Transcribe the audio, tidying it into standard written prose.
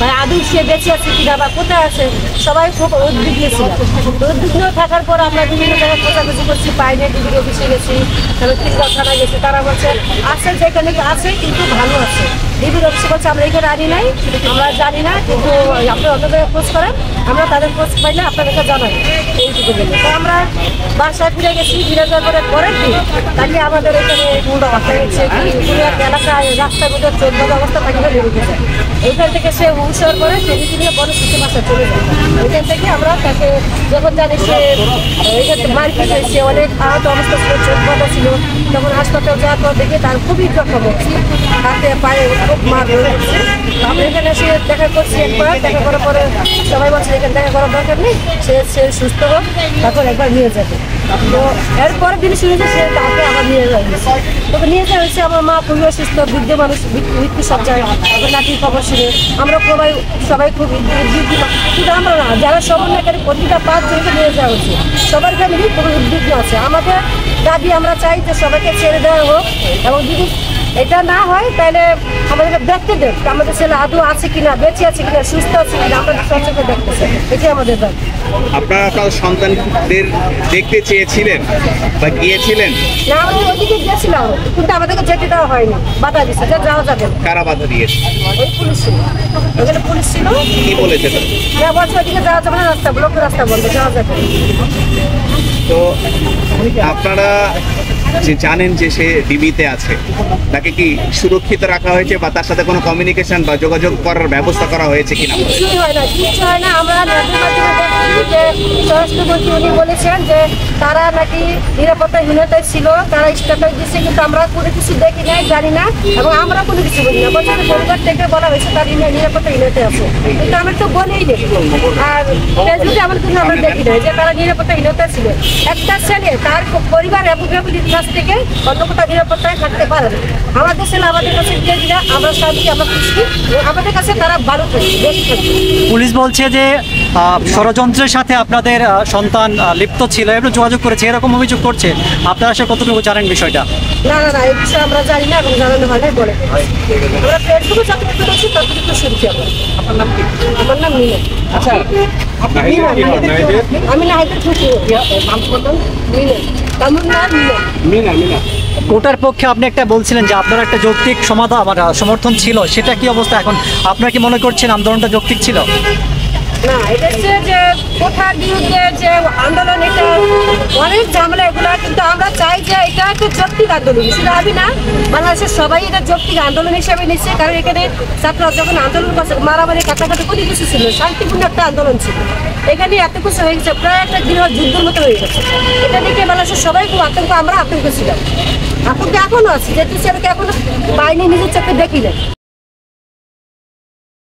মানে আদৌ সে বেঁচে আছে কিনা বা কোথায় আছে, সবাই খুব উদ্বিগ্ন ছিল। উদ্বিগ্ন থাকার পর আমরা বিভিন্ন জায়গায় খোঁজাখুঁজি করছি, পাইনি, ডিবির অফিসে গেছি, তাহলে তিনগাঁও থানায় গেছি, তারা বলছে আছে, যেখানে আছে কিন্তু ভালো আছে। ডিবির অফিসে বলছে আমরা এখানে আনি নাই, আমরা জানি না, কিন্তু আপনি অন্য জায়গায় খোঁজ করেন, আমরা তাদের খোঁজ পাইলে আপনাদেরকে জানাই এইটুকু বলে। তো আমরা বাসায় ফিরে গেছি, ফিরে যাওয়ার পরে পরের দিন তাকে আমাদের এখানে এলাকায় রাস্তার মধ্যে চোদ্দ অবস্থা তাকে বেরোতে যায়। এইখান থেকে সে হুঁশিয়ার করে সে বিভিন্ন বড় শিশু বাসায় চলে যায়। ওইখান থেকে আমরা তাকে যখন জানি সে এইখান থেকে মারপিট হয়েছে, অনেক আহত অবস্থা ছিল, চোখ বাঁধা ছিল, তখন হাসপাতাল যাওয়ার পর দেখে তার খুবই জখম হচ্ছে, হাতে পায়ে খুব মার হচ্ছে। আমরা এখানে এসে দেখা করছি, একবার দেখা করার পরে সবাই বলছে এখানে দেখা করার দরকার নেই, সে সুস্থ হোক, তারপর একবার নিয়ে যাবে। তো এরপরের দিন শুনেছি সে তাকে আবার নিয়ে যাওয়া হয়েছে। তবে নিয়ে যাওয়া হয়েছে, আমার মা খুবই অসুস্থ, বৃদ্ধ মানুষ, মৃত্যু সজ্জায়, নাতির খবর শুনে আমরা সবাই খুব উদ্বিগ্ন। কিন্তু আমরা না, যারা সমন্বয়কারী প্রতিটা 5 জনকে নিয়ে যাওয়া হচ্ছে, সবার ফ্যামিলি খুবই উদ্বিগ্ন আছে। আমাদের দাবি, আমরা চাই যে সবাইকে ছেড়ে দেওয়া হোক, এবং যদি এটা না হয় তাহলে আমাদেরকে দেখতে দেন আমাদের ছেলে আদৌ আছে কিনা, বেঁচে আছে কিনা, সুস্থ আছে কিনা, আমরা সচেতন দেখতেছি, এটাই আমাদের দাবি। আপনারা কাল সন্তানদের দেখতে চেয়েছিলেন বা গিয়েছিলেন? না, আমরা ওইদিকে গিয়েছিলাম, কিন্তু আমাদেরকে যেতে দেওয়া হয়নি, বাধা দিচ্ছে যে যাওয়া যাবে না। কারা বাধা দিয়েছে? ওই পুলিশ ছিল, ওখানে পুলিশ ছিল। কি বলেছে তারা? না, বলছে ওইদিকে যাওয়া যাবে না, রাস্তা ব্লক, রাস্তা বন্ধ, যাওয়া যাবে না। তো আপনারা যে জানেন যে সে ডিবিতে আছে, তাকে কি সুরক্ষিত রাখা হয়েছে বা তার সাথে কোনো কমিউনিকেশন বা যোগাযোগ করার ব্যবস্থা করা হয়েছে কিনা? কিছুই হয় না, কিচ্ছু হয় না। আমরা নেটের মাধ্যমে দেখছি যে স্বরাষ্ট্রমন্ত্রী উনি বলেছেন যে তারা নাকি নিরাপত্তাহীনতায় ছিল, তারা স্টেটমেন্ট দিচ্ছে, কিন্তু আমরা কোনো কিছু দেখি নাই, জানি না, এবং আমরা কোনো কিছু বলি না। বলছে যে পরিবার থেকে বলা হয়েছে তার নিরাপত্তাহীনতায় আছে, কিন্তু আমরা তো বলেই নেই। আর ফেসবুকে আমার কিন্তু আমরা দেখি নাই যে তারা নিরাপত্তাহীনতায় ছিল। একটা ছেলে তার পরিবার এবং ফ্যামিলির কাছ থেকে অন্য কোথাও নিরাপত্তায় থাকতে পারে না। আমাদের ছেলে আমাদের কাছে দিয়ে দিলে আমরা শান্তি, আমরা খুশি, আমাদের কাছে তারা ভালো থাকে, বেশ থাকে। পুলিশ বলছে যে ষড়যন্ত্রের সাথে আপনাদের সন্তান লিপ্ত ছিল, একটু যোগাযোগ করেছে, এরকম অভিযোগ করছে। আপনারা সে কতটুকু জানেন বিষয়টা? না না না, এই বিষয়ে আমরা জানি না এবং জানানো হয় নাই বলে। আমরা ফেসবুকে যতটুকু দেখছি ততটুকু শুনছি। আমার নাম মিনা। আচ্ছা, আমি না হাইতে ঠুকি মিনা, কামুন না মিনা। কোর্টের পক্ষে আপনি একটা বলছিলেন যে আপনার একটা যৌক্তিক সমাধান সমর্থন ছিল, সেটা কি অবস্থা এখন? আপনারা কি মনে করছেন আন্দোলনটা যৌক্তিক ছিল? না, এটা হচ্ছে যে কোঠার বিরুদ্ধে যে আন্দোলন, এটা অনেক ঝামেলা এগুলা, কিন্তু আমরা চাই যে এটা একটা যৌক্তিক আন্দোলন, শুধু আমি না, বাংলাদেশের সবাই এটা যৌক্তিক আন্দোলন হিসেবে নিচ্ছে। কারণ এখানে ছাত্ররা যখন আন্দোলন করছে, মারামারি কাটাকাটি কোনো কিছু ছিল, শান্তিপূর্ণ একটা আন্দোলন ছিল। এখানে এত কিছু হয়ে গেছে, প্রায় একটা গৃহ যুদ্ধের মতো হয়ে গেছে। এটা দেখে বাংলাদেশের সবাই খুব আতঙ্ক, আমরা আতঙ্ক ছিলাম, আতঙ্কে এখনো আছি, যেহেতু সেটাকে এখনো পাইনি, নিজের চোখে দেখি না।